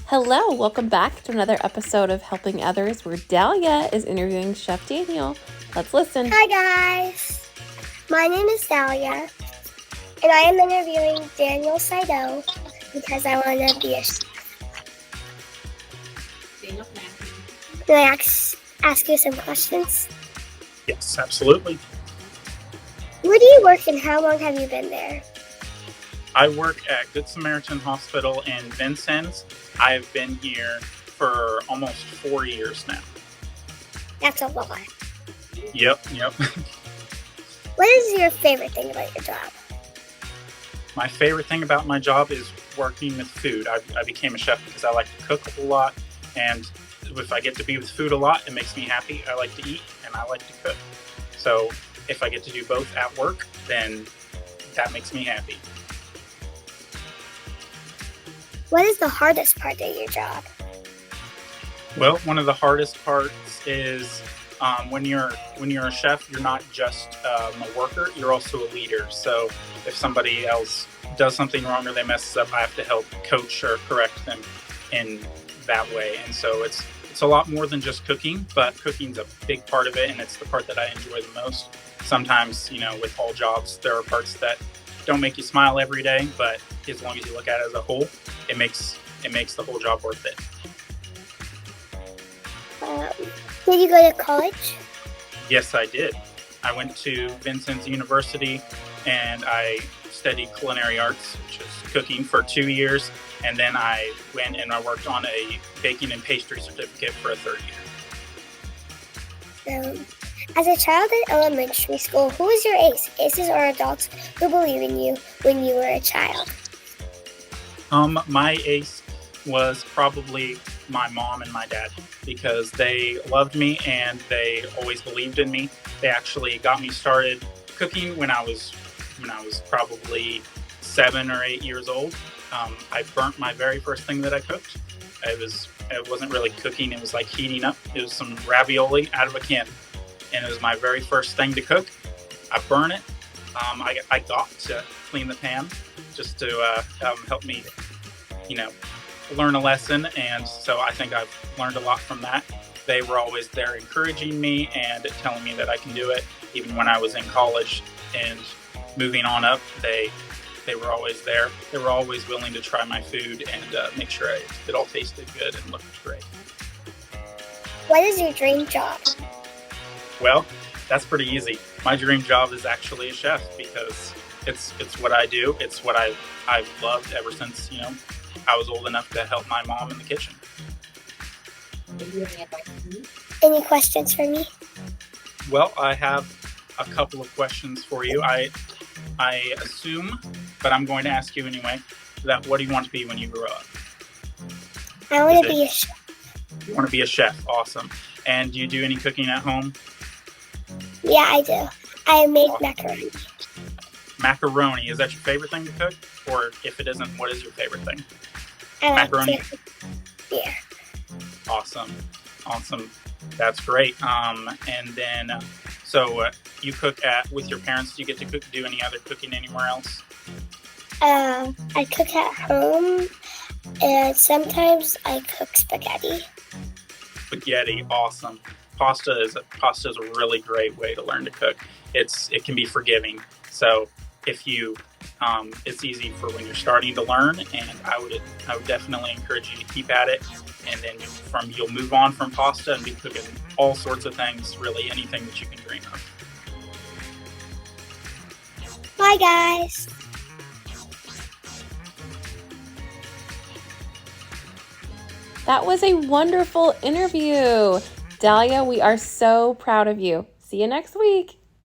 Hello, welcome back to another episode of Helping Others where Dahlia is interviewing Chef Daniel. Let's listen. Hi guys, my name is Dahlia, and I am interviewing Daniel Saido because I want to be a chef. Daniel, Can I ask you some questions? Yes, absolutely. Where do you work and how long have you been there? I work at Good Samaritan Hospital in Vincennes. I've been here for almost 4 years now. That's a lot. Yep. What is your favorite thing about your job? My favorite thing about my job is working with food. I became a chef because I like to cook a whole lot, and if I get to be with food a lot, it makes me happy. I like to eat and I like to cook. So if I get to do both at work, then that makes me happy. What is the hardest part of your job? Well, one of the hardest parts is when you're a chef, you're not just a worker, you're also a leader. So if somebody else does something wrong or they mess up, I have to help coach or correct them in that way. And so it's a lot more than just cooking, but cooking's a big part of it, and it's the part that I enjoy the most. Sometimes, with all jobs, there are parts that don't make you smile every day, but as long as you look at it as a whole, it makes the whole job worth it. Did you go to college? Yes, I did. I went to Vincennes University and I studied culinary arts, which is cooking, for 2 years. And then I went and I worked on a baking and pastry certificate for a third year. As a child in elementary school, who was your ace? Aces are adults who believe in you when you were a child. My ace was probably my mom and my dad, because they loved me and they always believed in me. They actually got me started cooking when I was probably 7 or 8 years old. I burnt my very first thing that I cooked. It wasn't really cooking, it was like heating up. It was some ravioli out of a can, and it was my very first thing to cook. I burnt it. I got to clean the pan just to help me, learn a lesson, and so I think I've learned a lot from that. They were always there encouraging me and telling me that I can do it. Even when I was in college and moving on up, they were always there. They were always willing to try my food and make sure it all tasted good and looked great. What is your dream job? Well, that's pretty easy. My dream job is actually a chef, because it's what I do. It's what I've loved ever since, I was old enough to help my mom in the kitchen. do you have any advice for me? Any questions for me? Well, I have a couple of questions for you. I assume, but I'm going to ask you anyway, that what do you want to be when you grow up? I want to be a chef. You want to be a chef. Awesome. And do you do any cooking at home? Yeah, I do. I make macaroni. Macaroni. Is that your favorite thing to cook? Or if it isn't, what is your favorite thing? I like Macaroni? to. Yeah. Awesome. That's great. And then, so you cook with your parents. Do you get to do any other cooking anywhere else? I cook at home, and sometimes I cook spaghetti. Spaghetti, awesome. Pasta is a really great way to learn to cook. It can be forgiving. So if you, it's easy for when you're starting to learn, and I would definitely encourage you to keep at it. And then you'll move on from pasta and be cooking all sorts of things, really anything that you can dream of. Bye, guys. That was a wonderful interview. Dahlia, we are so proud of you. See you next week.